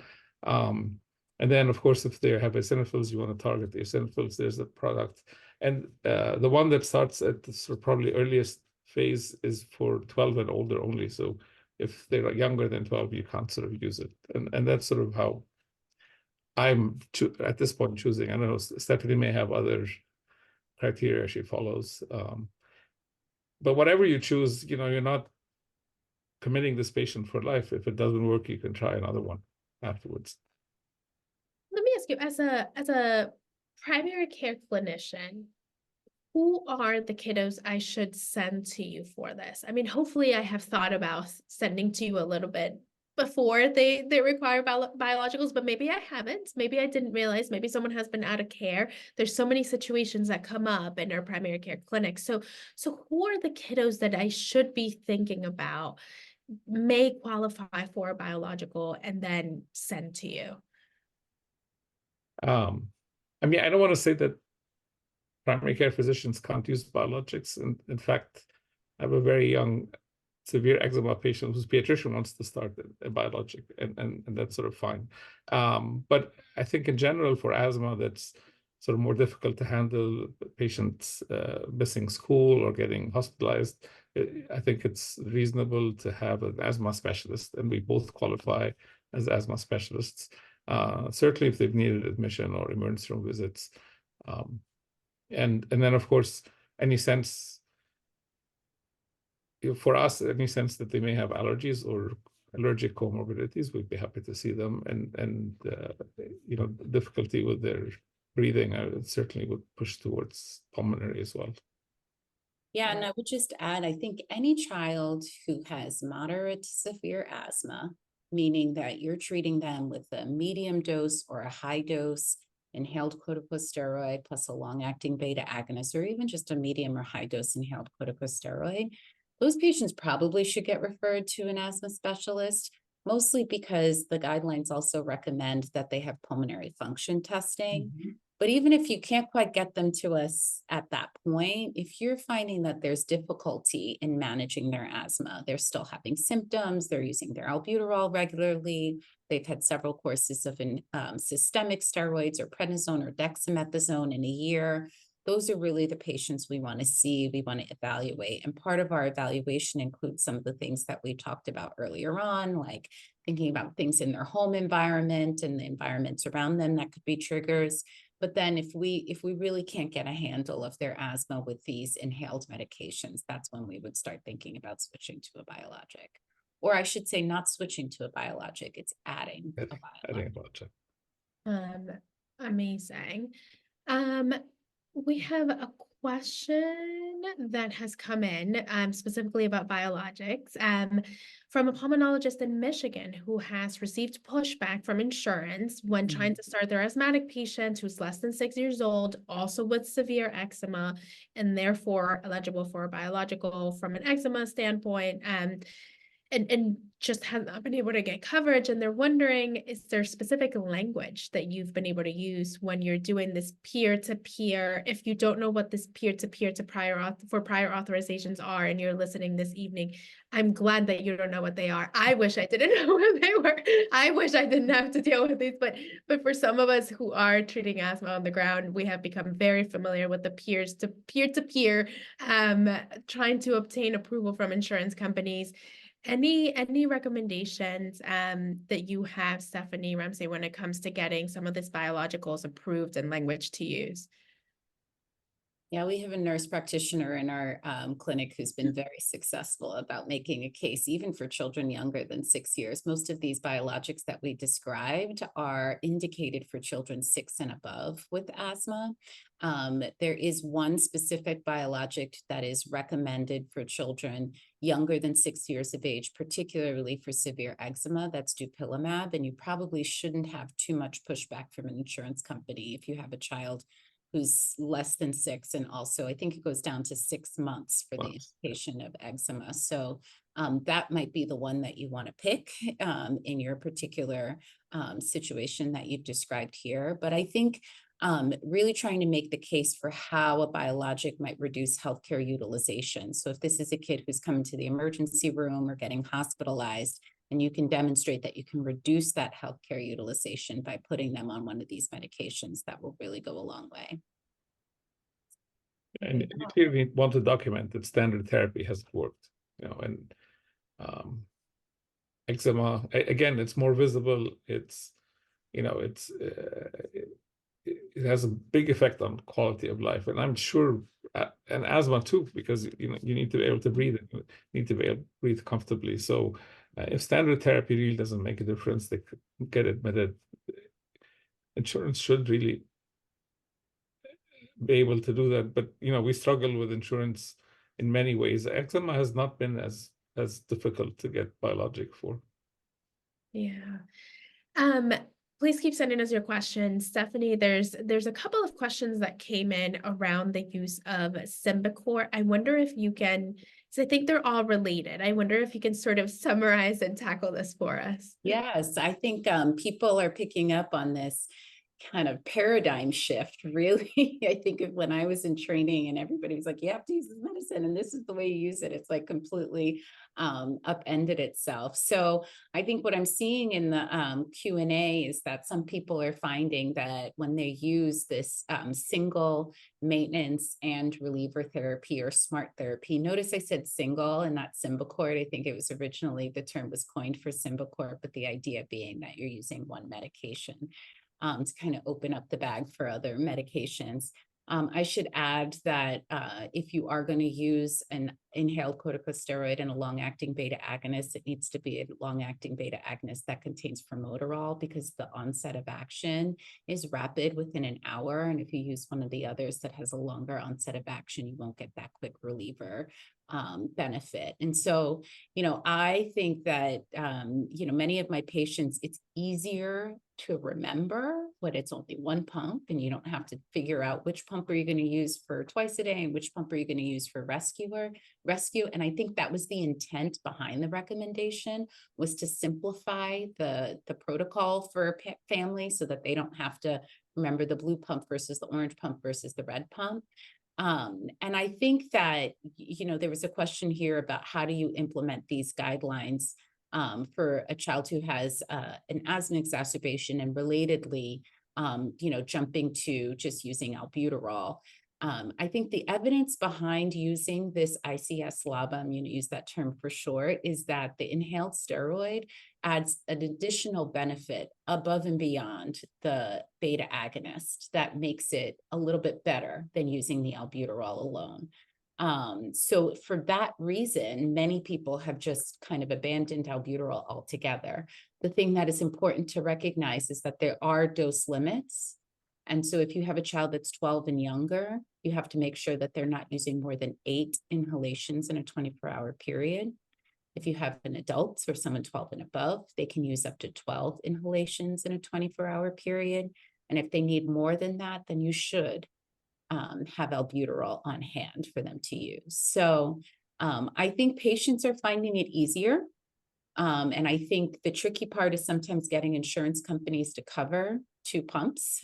And then, of course, if they have eosinophils, you want to target the eosinophils. There's a product. And the one that starts at the sort of probably earliest phase is for 12 and older only. So if they're younger than 12, you can't sort of use it. And that's sort of how I'm at this point choosing. I don't know, Stephanie may have other criteria she follows. But whatever you choose, you're not committing this patient for life. If it doesn't work, you can try another one afterwards. Let me ask you, as a primary care clinician, who are the kiddos I should send to you for this? I mean, hopefully I have thought about sending to you a little bit before they require biologicals, but maybe I haven't. Maybe I didn't realize, maybe someone has been out of care. There's so many situations that come up in our primary care clinics. So who are the kiddos that I should be thinking about may qualify for a biological and then send to you? I mean, I don't want to say that primary care physicians can't use biologics. And in fact, I have a very young severe eczema patient whose pediatrician wants to start a biologic, and that's sort of fine. But I think in general for asthma, that's sort of more difficult to handle, patients missing school or getting hospitalized. I think it's reasonable to have an asthma specialist, and we both qualify as asthma specialists. Certainly if they've needed admission or emergency room visits. And then, of course, any sense, for us, any sense that they may have allergies or allergic comorbidities, we'd be happy to see them. And difficulty with their breathing, I certainly would push towards pulmonary as well. Yeah, and I would just add, I think any child who has moderate to severe asthma, meaning that you're treating them with a medium dose or a high dose inhaled corticosteroid plus a long-acting beta agonist, or even just a medium or high dose inhaled corticosteroid, those patients probably should get referred to an asthma specialist, mostly because the guidelines also recommend that they have pulmonary function testing. Mm-hmm. But even if you can't quite get them to us at that point, if you're finding that there's difficulty in managing their asthma, they're still having symptoms, they're using their albuterol regularly, they've had several courses of systemic steroids or prednisone or dexamethasone in a year, those are really the patients we want to see, we want to evaluate. And part of our evaluation includes some of the things that we talked about earlier on, like thinking about things in their home environment and the environments around them that could be triggers. But then if we really can't get a handle of their asthma with these inhaled medications, that's when we would start thinking about switching to a biologic. Or I should say not switching to a biologic, it's adding a biologic. Amazing. We have a question that has come in specifically about biologics from a pulmonologist in Michigan who has received pushback from insurance when trying to start their asthmatic patient who's less than 6 years old, also with severe eczema, and therefore eligible for a biological from an eczema standpoint. And just have not been able to get coverage. And they're wondering, is there specific language that you've been able to use when you're doing this peer-to-peer? If you don't know what this peer-to-peer to prior authorizations are and you're listening this evening, I'm glad that you don't know what they are. I wish I didn't know what they were. I wish I didn't have to deal with these, but for some of us who are treating asthma on the ground, we have become very familiar with the peer-to-peer, trying to obtain approval from insurance companies. Any recommendations that you have, Stephanie, Ramsay, when it comes to getting some of this biologicals approved and language to use? Yeah, we have a nurse practitioner in our clinic who's been very successful about making a case, even for children younger than 6 years. Most of these biologics that we described are indicated for children 6 and above with asthma. There is one specific biologic that is recommended for children younger than 6 years of age, particularly for severe eczema. That's dupilumab, and you probably shouldn't have too much pushback from an insurance company if you have a child who's less than 6, and also I think it goes down to 6 months for the indication of eczema. So that might be the one that you want to pick in your particular situation that you've described here. But I think really trying to make the case for how a biologic might reduce healthcare utilization. So if this is a kid who's coming to the emergency room or getting hospitalized, and you can demonstrate that you can reduce that healthcare utilization by putting them on one of these medications, that will really go a long way. And you clearly want to document that standard therapy hasn't worked, and eczema, again, it's more visible. It's, it has a big effect on quality of life. And I'm sure, and asthma too, because, you need to be able to breathe, you need to be able to breathe comfortably. So if standard therapy really doesn't make a difference, they could get admitted. Insurance should really be able to do that. But, we struggle with insurance in many ways. Eczema has not been as difficult to get biologic for. Yeah. Please keep sending us your questions. Stephanie, there's a couple of questions that came in around the use of Symbicort. I wonder if you can, because I think they're all related. I wonder if you can sort of summarize and tackle this for us. Yes, I think people are picking up on this kind of paradigm shift, really. I think of when I was in training and everybody was like, you have to use this medicine and this is the way you use it. It's like completely upended itself. So I think what I'm seeing in the Q&A is that some people are finding that when they use this single maintenance and reliever therapy or smart therapy, notice I said single and not Symbicort. I think it was originally, the term was coined for Symbicort, but the idea being that you're using one medication to kind of open up the bag for other medications. I should add that if you are going to use an inhaled corticosteroid and a long-acting beta agonist, it needs to be a long-acting beta agonist that contains formoterol, because the onset of action is rapid within an hour. And if you use one of the others that has a longer onset of action, you won't get that quick reliever benefit. And so, I think that, many of my patients, it's easier to remember when it's only one pump and you don't have to figure out which pump are you going to use for twice a day and which pump are you going to use for rescue. And I think that was the intent behind the recommendation, was to simplify the protocol for families so that they don't have to remember the blue pump versus the orange pump versus the red pump. And I think that, there was a question here about how do you implement these guidelines for a child who has an asthma exacerbation, and relatedly, jumping to just using albuterol. I think the evidence behind using this ICS-LABA, I'm going to use that term for short, is that the inhaled steroid adds an additional benefit above and beyond the beta agonist that makes it a little bit better than using the albuterol alone. So for that reason, many people have just kind of abandoned albuterol altogether. The thing that is important to recognize is that there are dose limits. And so if you have a child that's 12 and younger, you have to make sure that they're not using more than 8 inhalations in a 24-hour period. If you have an adult or someone 12 and above, they can use up to 12 inhalations in a 24-hour period. And if they need more than that, then you should have albuterol on hand for them to use. So I think patients are finding it easier. And I think the tricky part is sometimes getting insurance companies to cover 2 pumps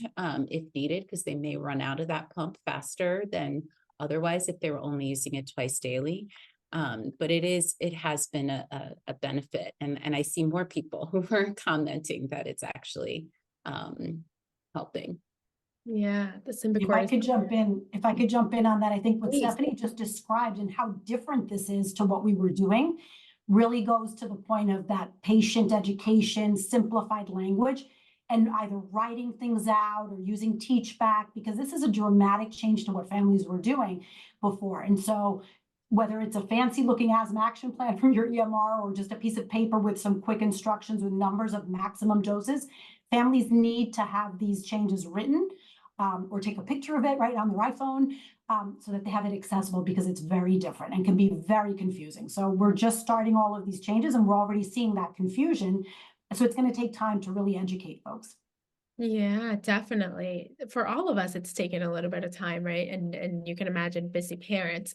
if needed, because they may run out of that pump faster than otherwise if they were only using it twice daily. But it has been a benefit. And I see more people who are commenting that it's actually helping. Yeah, the Symbicort. If I could jump in on that, I think what Please. Stephanie just described and how different this is to what we were doing really goes to the point of that patient education, simplified language, and either writing things out or using teach back, because this is a dramatic change to what families were doing before. And so whether it's a fancy looking asthma action plan from your EMR or just a piece of paper with some quick instructions with numbers of maximum doses, families need to have these changes written or take a picture of it right on their iPhone so that they have it accessible, because it's very different and can be very confusing. So we're just starting all of these changes and we're already seeing that confusion. So it's going to take time to really educate folks. Yeah, definitely. For all of us, it's taken a little bit of time, right? And you can imagine busy parents.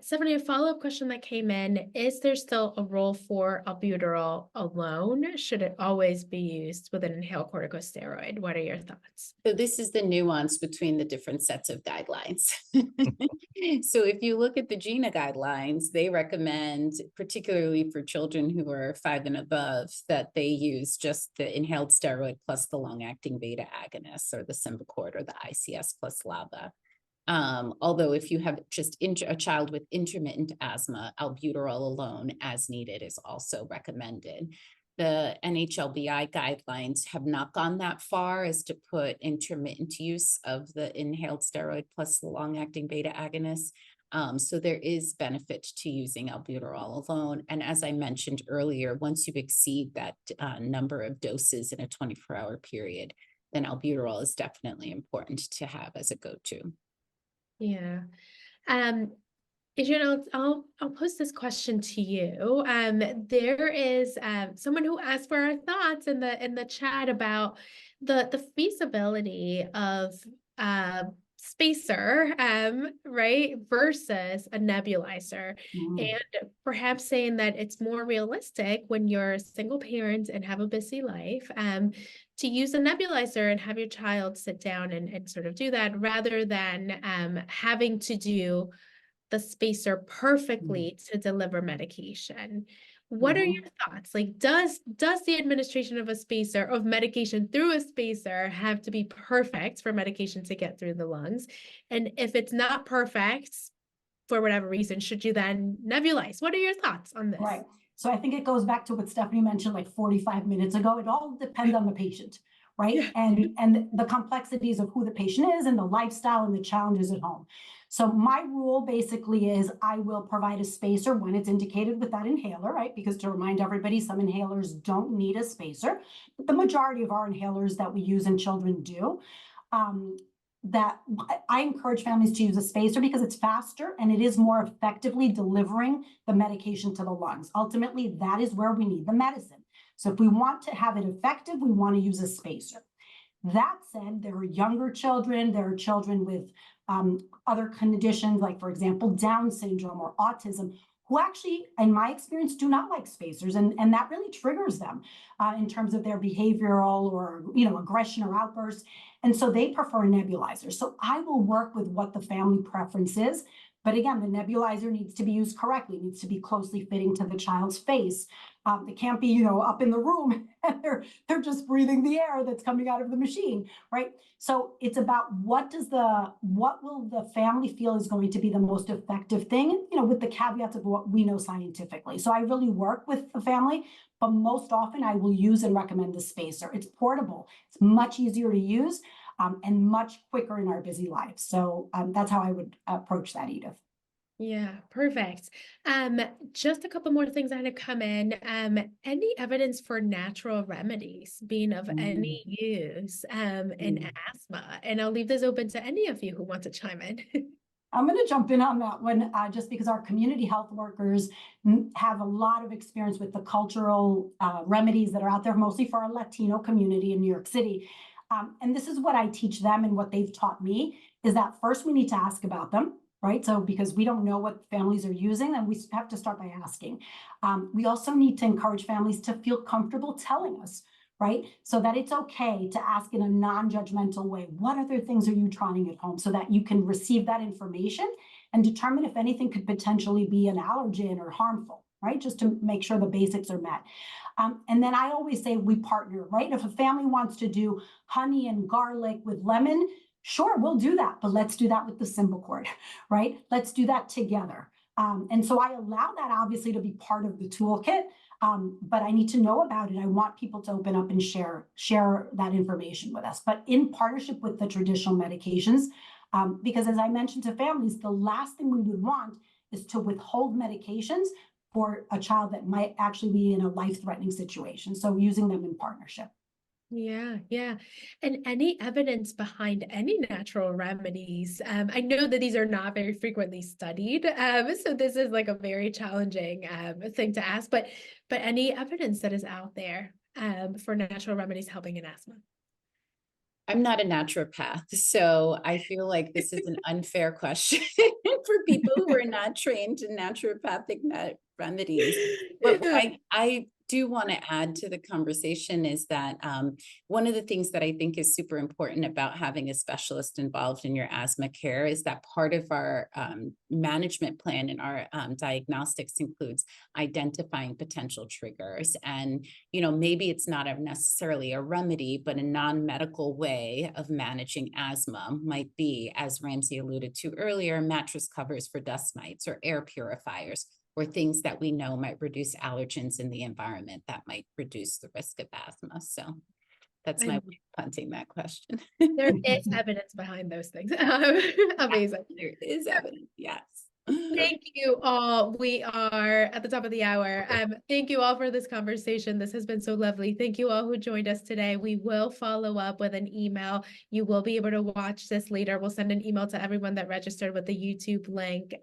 Stephanie, a follow-up question that came in, is there still a role for albuterol alone? Should it always be used with an inhaled corticosteroid? What are your thoughts? So this is the nuance between the different sets of guidelines. So if you look at the GINA guidelines, they recommend, particularly for children who are 5 and above, that they use just the inhaled steroid plus the long-acting beta agonists, or the Symbicort or the ICS plus LABA. Although if you have just a child with intermittent asthma, albuterol alone as needed is also recommended. The NHLBI guidelines have not gone that far as to put intermittent use of the inhaled steroid plus the long-acting beta agonists. So there is benefit to using albuterol alone. And as I mentioned earlier, once you exceed that number of doses in a 24-hour period, then albuterol is definitely important to have as a go-to. Yeah. I'll post this question to you. There is someone who asked for our thoughts in the chat about the feasibility of spacer, right, versus a nebulizer, and perhaps saying that it's more realistic when you're a single parent and have a busy life, to use a nebulizer and have your child sit down and sort of do that, rather than having to do the spacer perfectly to deliver medication. What are your thoughts? Like, does the administration of a spacer, of medication through a spacer, have to be perfect for medication to get through the lungs? And if it's not perfect, for whatever reason, should you then nebulize? What are your thoughts on this? Right. So I think it goes back to what Stephanie mentioned like 45 minutes ago. It all depends on the patient, right? Yeah. And the complexities of who the patient is and the lifestyle and the challenges at home. So my rule basically is I will provide a spacer when it's indicated with that inhaler, right? Because to remind everybody, some inhalers don't need a spacer, but the majority of our inhalers that we use in children do. That I encourage families to use a spacer because it's faster and it is more effectively delivering the medication to the lungs. Ultimately, that is where we need the medicine. So if we want to have it effective, we want to use a spacer. That said, there are younger children, there are children with other conditions, like, for example, Down syndrome or autism, who actually, in my experience, do not like spacers, and that really triggers them in terms of their behavioral or aggression or outbursts, and so they prefer nebulizers. So I will work with what the family preference is, but again, the nebulizer needs to be used correctly, needs to be closely fitting to the child's face. It can't be up in the room and they're just breathing the air that's coming out of the machine, right? So it's about what will the family feel is going to be the most effective thing, with the caveats of what we know scientifically. So I really work with the family, but most often I will use and recommend the spacer. It's portable, it's much easier to use, and much quicker in our busy lives. So that's how I would approach that, Edith. Yeah, perfect. Just a couple more things that have come in. Any evidence for natural remedies being of any use in asthma? And I'll leave this open to any of you who want to chime in. I'm going to jump in on that one just because our community health workers have a lot of experience with the cultural remedies that are out there, mostly for our Latino community in New York City. And this is what I teach them, and what they've taught me is that first we need to ask about them. Right. So because we don't know what families are using, and we have to start by asking. We also need to encourage families to feel comfortable telling us, right? So that it's okay to ask in a non-judgmental way, what other things are you trying at home, so that you can receive that information and determine if anything could potentially be an allergen or harmful, right? Just to make sure the basics are met. And then I always say we partner, right? If a family wants to do honey and garlic with lemon, sure, we'll do that, but let's do that with the Symbicort, right? Let's do that together. And so I allow that obviously to be part of the toolkit, but I need to know about it. I want people to open up and share that information with us, but in partnership with the traditional medications, because as I mentioned to families, the last thing we would want is to withhold medications for a child that might actually be in a life-threatening situation. So using them in partnership. Yeah, yeah. And any evidence behind any natural remedies? I know that these are not very frequently studied, so this is like a very challenging thing to ask, but any evidence that is out there for natural remedies helping in asthma? I'm not a naturopath, so I feel like this is an unfair question for people who are not trained in naturopathic remedies. But what I do want to add to the conversation is that one of the things that I think is super important about having a specialist involved in your asthma care is that part of our management plan and our diagnostics includes identifying potential triggers. And, you know, maybe it's not necessarily a remedy, but a non-medical way of managing asthma might be, as Ramsay alluded to earlier, mattress covers for dust mites or air purifiers, or things that we know might reduce allergens in the environment that might reduce the risk of asthma. So that's my way of punting that question. There is evidence behind those things. Amazing. There is evidence, yes. Thank you all. We are at the top of the hour. Thank you all for this conversation. This has been so lovely. Thank you all who joined us today. We will follow up with an email. You will be able to watch this later. We'll send an email to everyone that registered with the YouTube link,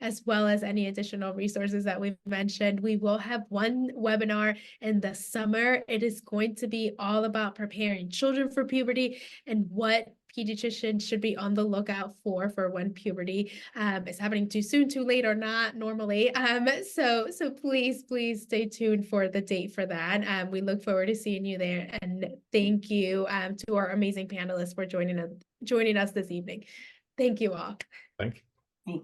as well as any additional resources that we've mentioned. We will have one webinar in the summer. It is going to be all about preparing children for puberty and what pediatricians should be on the lookout for when puberty is happening too soon, too late, or not normally. So please stay tuned for the date for that. We look forward to seeing you there. And thank you to our amazing panelists for joining us this evening. Thank you all. Thank you. Thank you.